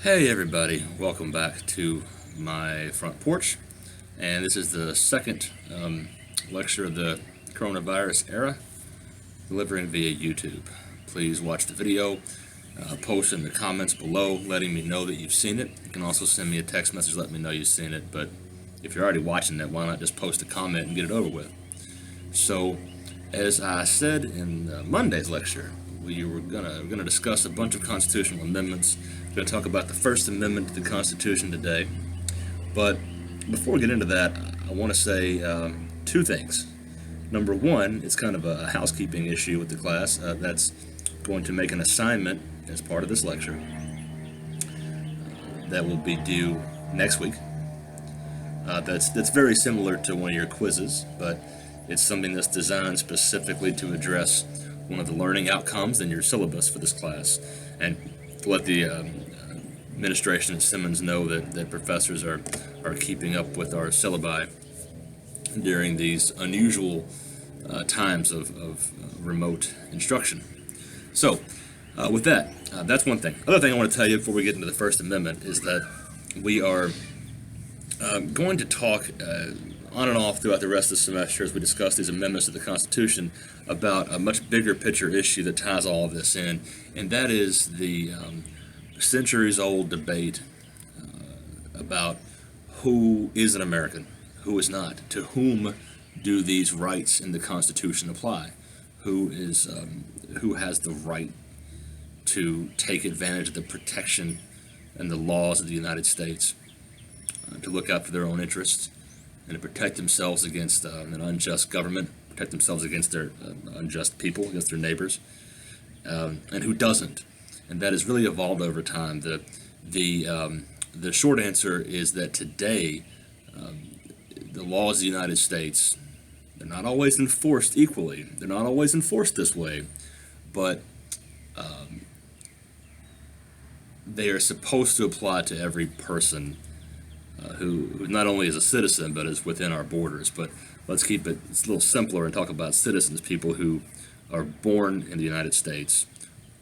Hey everybody, welcome back to my front porch, and this is the second lecture of the coronavirus era, delivering via YouTube. Please watch the video, post in the comments below letting me know that you've seen it. You can also send me a text message letting me know you've seen it, but if you're already watching it, why not just post a comment and get it over with? So, as I said in Monday's lecture, we're gonna discuss a bunch of constitutional amendments. We're gonna talk about the First Amendment to the Constitution today. But before we get into that, I want to say two things. Number one, it's kind of a housekeeping issue with the class. That's going to make an assignment as part of this lecture that will be due next week. That's very similar to one of your quizzes, but it's something that's designed specifically to address one of the learning outcomes in your syllabus for this class, and to let the administration at Simmons know that professors are keeping up with our syllabi during these unusual times of remote instruction. So, with that, that's one thing. Other thing I want to tell you before we get into the First Amendment is that we are going to talk on and off throughout the rest of the semester as we discuss these amendments to the Constitution about a much bigger picture issue that ties all of this in, and that is the centuries-old debate about who is an American, who is not, to whom do these rights in the Constitution apply, who has the right to take advantage of the protection and the laws of the United States, to look out for their own interests, and to protect themselves against an unjust government, protect themselves against their unjust people, against their neighbors, and who doesn't. And that has really evolved over time. The short answer is that today, the laws of the United States, they're not always enforced equally. They're not always enforced this way, but they are supposed to apply to every person who not only is a citizen but is within our borders. But let's keep it a little simpler and talk about citizens, people who are born in the United States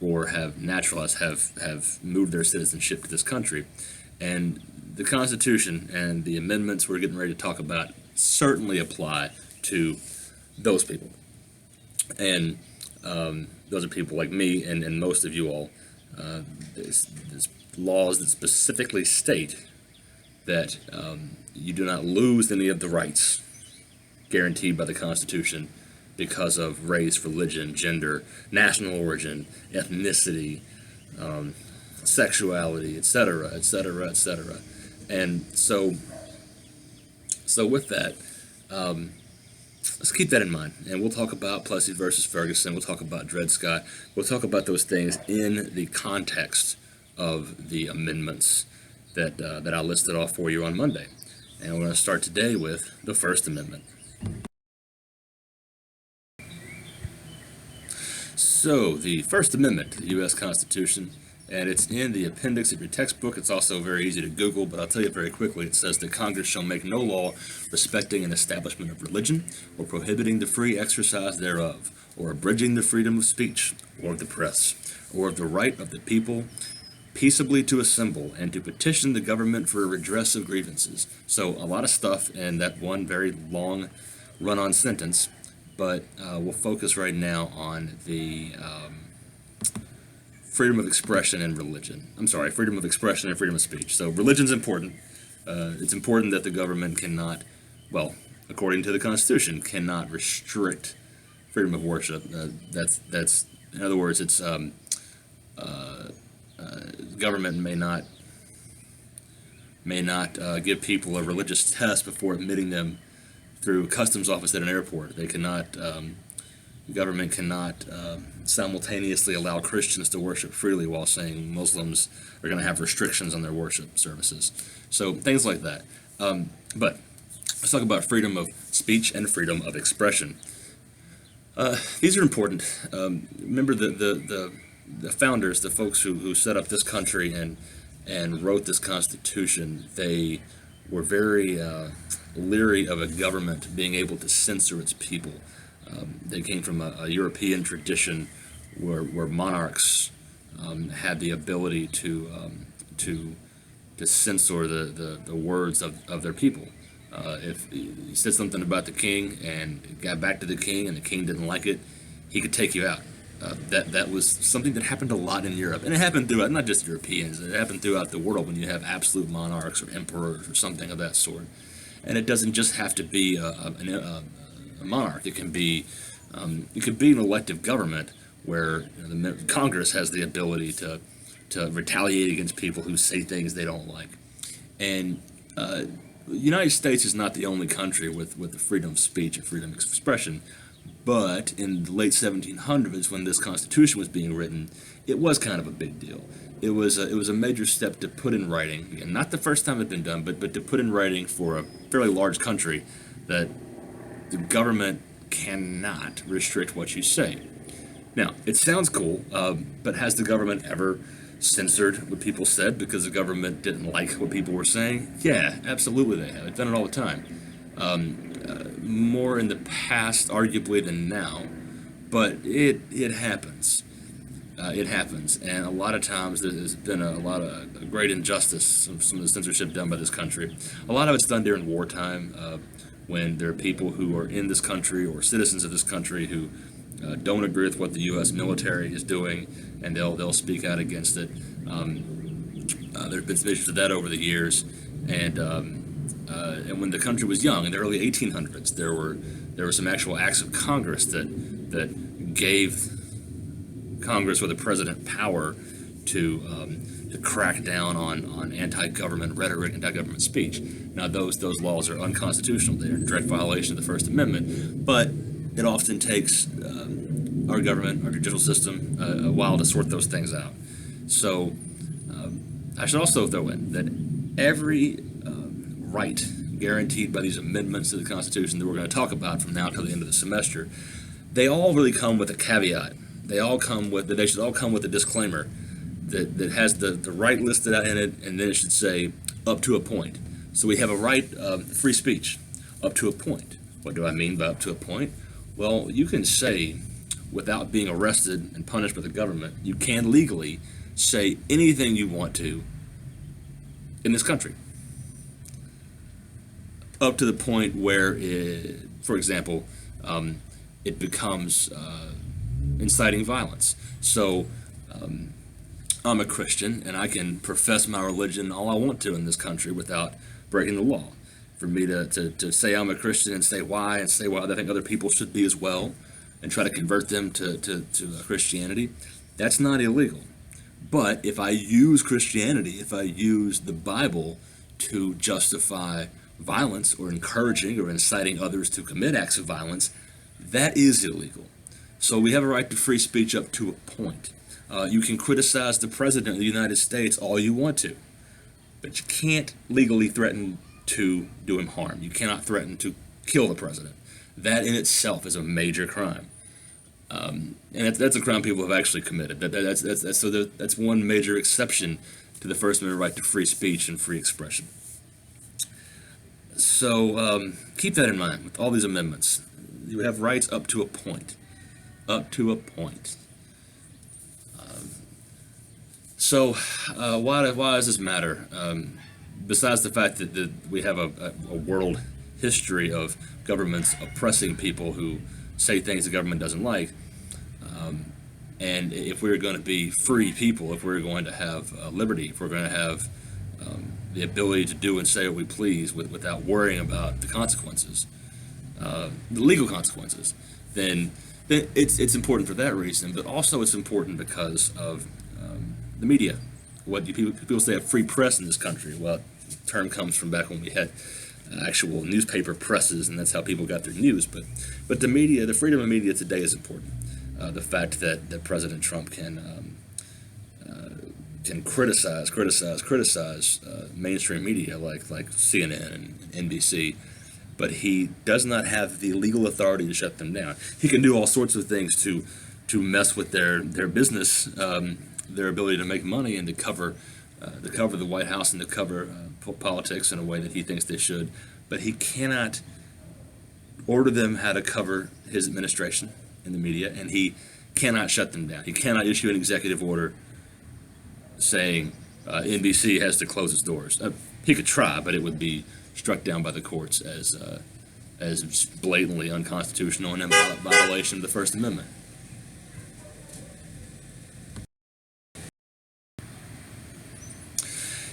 or have naturalized, have moved their citizenship to this country. And the Constitution and the amendments we're getting ready to talk about certainly apply to those people. And those are people like me and most of you all. There's laws that specifically state that you do not lose any of the rights guaranteed by the Constitution because of race, religion, gender, national origin, ethnicity, sexuality, etc., etc., etc. And so with that, let's keep that in mind. And we'll talk about Plessy versus Ferguson. We'll talk about Dred Scott. We'll talk about those things in the context of the amendments that I listed off for you on Monday. And we're going to start today with the First Amendment. So, the First Amendment to the U.S. Constitution, and it's in the appendix of your textbook. It's also very easy to Google, but I'll tell you very quickly. It says that Congress shall make no law respecting an establishment of religion, or prohibiting the free exercise thereof, or abridging the freedom of speech, or of the press, or of the right of the people peaceably to assemble and to petition the government for a redress of grievances. So a lot of stuff in that one very long run-on sentence, but we'll focus right now on the freedom of expression and religion. I'm sorry, freedom of expression and freedom of speech. So religion's important. It's important that the government cannot, well, according to the Constitution, cannot restrict freedom of worship. That's in other words, it's government may not give people a religious test before admitting them through customs office at an airport. They cannot. The government cannot simultaneously allow Christians to worship freely while saying Muslims are going to have restrictions on their worship services. So things like that. But let's talk about freedom of speech and freedom of expression. These are important. Remember the founders, the folks who set up this country and wrote this Constitution, they were very leery of a government being able to censor its people. They came from a European tradition where monarchs had the ability to censor the words of their people. If he said something about the king and it got back to the king and the king didn't like it, he could take you out. That was something that happened a lot in Europe, and it happened throughout not just Europeans. It happened throughout the world when you have absolute monarchs or emperors or something of that sort. And it doesn't just have to be a monarch. It can be an elective government where the Congress has the ability to retaliate against people who say things they don't like. And the United States is not the only country with the freedom of speech and freedom of expression. But in the late 1700s, when this Constitution was being written, it was kind of a big deal. It was a major step to put in writing, and not the first time it had been done, but to put in writing for a fairly large country that the government cannot restrict what you say. Now, it sounds cool, but has the government ever censored what people said because the government didn't like what people were saying? Yeah, absolutely they have. They've done it all the time. More in the past, arguably, than now, but it happens. It happens, and a lot of times there's been a lot of great injustice, some of the censorship done by this country. A lot of it's done during wartime, when there are people who are in this country or citizens of this country who don't agree with what the U.S. military is doing, and they'll speak out against it. There have been some issues of that over the years, and when the country was young, in the early 1800s, there were some actual acts of Congress that gave Congress or the president power to crack down on anti-government rhetoric, anti-government speech. Now, those laws are unconstitutional. They're in direct violation of the First Amendment. But it often takes our government, our judicial system, a while to sort those things out. So I should also throw in that every right guaranteed by these amendments to the Constitution that we're going to talk about from now till the end of the semester, they all really come with a caveat. They should all come with a disclaimer that has the right listed out in it, and then it should say up to a point. So we have a right of free speech up to a point. What do I mean by up to a point? Well, you can say, without being arrested and punished by the government, you can legally say anything you want to in this country. Up to the point where, for example, it becomes inciting violence. So I'm a Christian, and I can profess my religion all I want to in this country without breaking the law. For me to say I'm a Christian and say why I think other people should be as well, and try to convert them to Christianity, that's not illegal. But if I use Christianity, if I use the Bible to justify violence or encouraging or inciting others to commit acts of violence, that is illegal. So we have a right to free speech up to a point. You can criticize the President of the United States all you want to, but you can't legally threaten to do him harm. You cannot threaten to kill the President. That in itself is a major crime. And that's a crime people have actually committed. That's one major exception to the First Amendment right to free speech and free expression. So keep that in mind with all these amendments. You have rights up to a point. Up to a point. So why does this matter? Besides the fact that we have a world history of governments oppressing people who say things the government doesn't like, and if we're going to be free people, if we're going to have liberty, if we're going to have the ability to do and say what we please without worrying about the consequences, the legal consequences, then it's important for that reason, but also it's important because of the media. What do people say, a free press in this country? Well, the term comes from back when we had actual newspaper presses, and that's how people got their news. But the media, the freedom of media today is important. The fact that President Trump can criticize mainstream media like CNN and NBC, but he does not have the legal authority to shut them down. He can do all sorts of things to mess with their business, their ability to make money, and to cover the White House and to cover politics in a way that he thinks they should. But he cannot order them how to cover his administration in the media, and he cannot shut them down. He cannot issue an executive order saying NBC has to close its doors. He could try, but it would be struck down by the courts as blatantly unconstitutional and in violation of the First Amendment.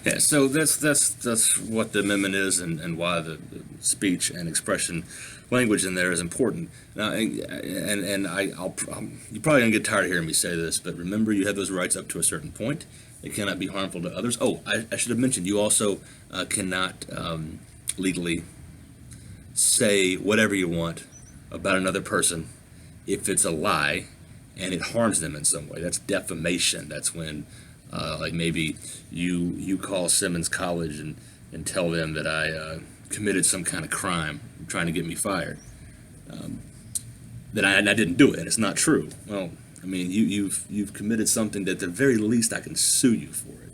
Yeah, so that's what the amendment is, and why the speech and expression language in there is important. Now, you're probably gonna get tired of hearing me say this, but remember, you have those rights up to a certain point. They cannot be harmful to others. Oh, I should have mentioned, you also cannot legally say whatever you want about another person if it's a lie and it harms them in some way. That's defamation. That's when, like maybe you call Simmons College and tell them that I committed some kind of crime trying to get me fired. That I didn't do it, and it's not true. Well, I mean, you've committed something that at the very least I can sue you for it,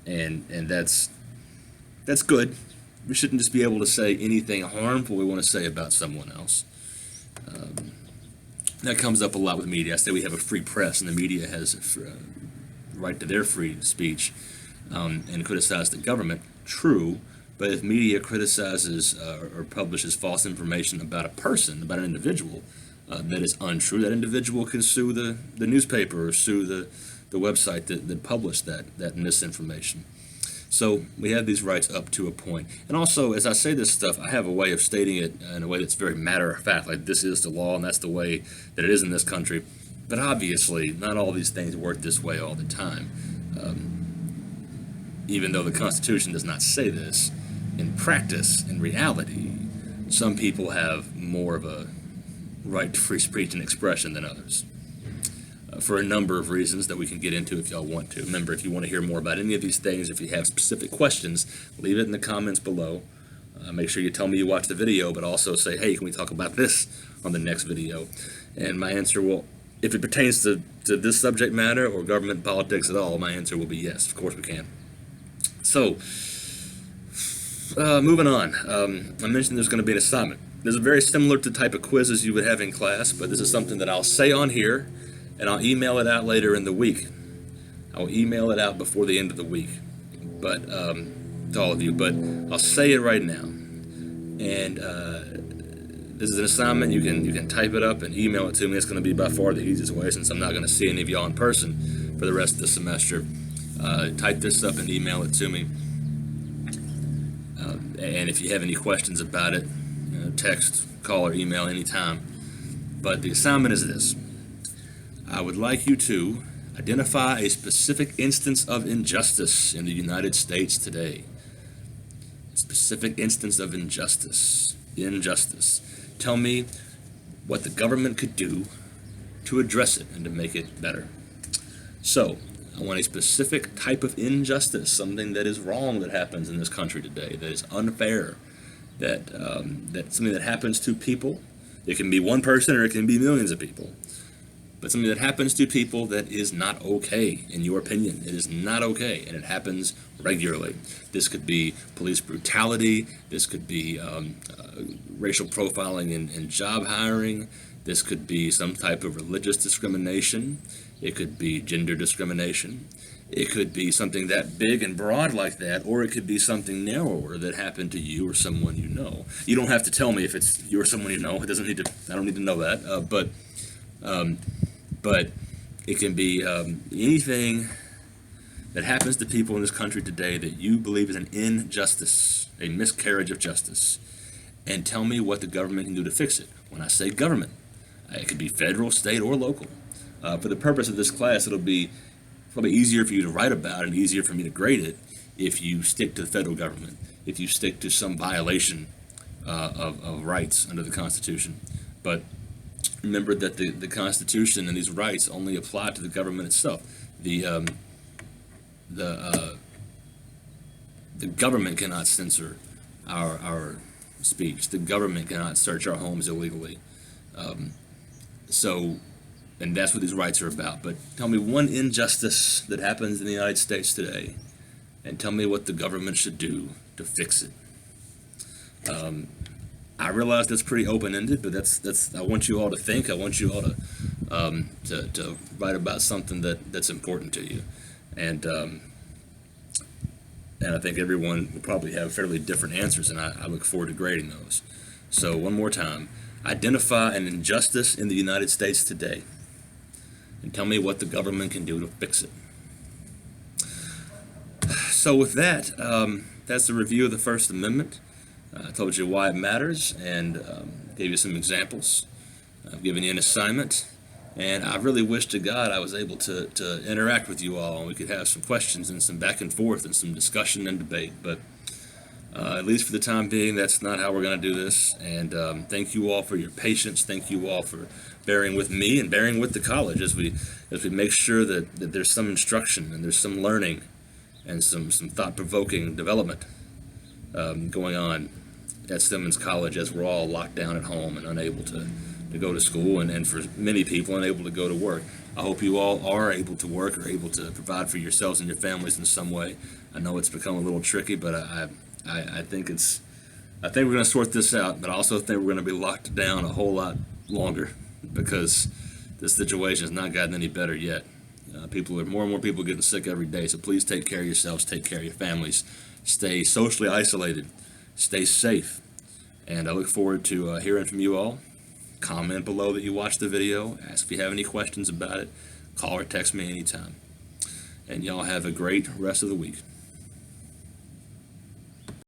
and that's good. We shouldn't just be able to say anything harmful we want to say about someone else. That comes up a lot with media. I say we have a free press, and the media has a right to their free speech and criticize the government. True, but if media criticizes or publishes false information about a person, about an individual, that is untrue, that individual can sue the newspaper or sue the website that published that misinformation. So we have these rights up to a point. And also, as I say this stuff, I have a way of stating it in a way that's very matter of fact, like this is the law and that's the way that it is in this country. But obviously, not all these things work this way all the time. Even though the Constitution does not say this, in practice, in reality, some people have more of a right to free speech and expression than others. For a number of reasons that we can get into if y'all want to. Remember, if you want to hear more about any of these things, if you have specific questions, leave it in the comments below. Make sure you tell me you watched the video, but also say, hey, can we talk about this on the next video? And my answer will, if it pertains to this subject matter or government politics at all, my answer will be yes, of course we can. So, moving on. I mentioned there's going to be an assignment. This is very similar to the type of quizzes you would have in class, but this is something that I'll say on here, and I'll email it out later in the week. I'll email it out before the end of the week, but to all of you. But I'll say it right now. And this is an assignment. You can type it up and email it to me. It's going to be by far the easiest way, since I'm not going to see any of y'all in person for the rest of the semester. Type this up and email it to me. And if you have any questions about it, text, call, or email anytime. But the assignment is this. I would like you to identify a specific instance of injustice in the United States today. A specific instance of injustice. Tell me what the government could do to address it and to make it better. So, I want a specific type of injustice, something that is wrong that happens in this country today, that is unfair, that something that happens to people. It can be one person or it can be millions of people. But something that happens to people that is not okay, in your opinion. It is not okay, and it happens regularly. This could be police brutality. This could be racial profiling in job hiring. This could be some type of religious discrimination. It could be gender discrimination. It could be something that big and broad like that, or it could be something narrower that happened to you or someone you know. You don't have to tell me if it's you or someone you know. It doesn't need to. I don't need to know that. But it can be anything that happens to people in this country today that you believe is an injustice, a miscarriage of justice, and tell me what the government can do to fix it. When I say government, it could be federal, state, or local. For the purpose of this class, it'll be probably easier for you to write about and easier for me to grade it if you stick to the federal government, if you stick to some violation of rights under the Constitution. But remember that the Constitution and these rights only apply to the government itself. The government cannot censor our speech. The government cannot search our homes illegally. And that's what these rights are about. But tell me one injustice that happens in the United States today, and tell me what the government should do to fix it. I realize that's pretty open-ended, but that's. I want you all to think. I want you all to write about something that's important to you, and and I think everyone will probably have fairly different answers, and I look forward to grading those. So one more time, identify an injustice in the United States today, and tell me what the government can do to fix it. So with that, that's the review of the First Amendment. I told you why it matters, and gave you some examples. I've given you an assignment, and I really wish to God I was able to interact with you all, and we could have some questions and some back and forth and some discussion and debate. But at least for the time being, that's not how we're going to do this. And thank you all for your patience. Thank you all for bearing with me and bearing with the college as we make sure that there's some instruction and there's some learning and some thought-provoking development going on at Stemmons College as we're all locked down at home and unable to go to school, and for many people unable to go to work. I hope you all are able to work or able to provide for yourselves and your families in some way. I know it's become a little tricky, but I think we're going to sort this out, but I also think we're going to be locked down a whole lot longer because this situation has not gotten any better yet. More and more people getting sick every day, so please take care of yourselves, take care of your families, stay socially isolated, stay safe, and I look forward to hearing from you all. Comment below that you watched the video, ask if you have any questions about it, call or text me anytime. And y'all have a great rest of the week.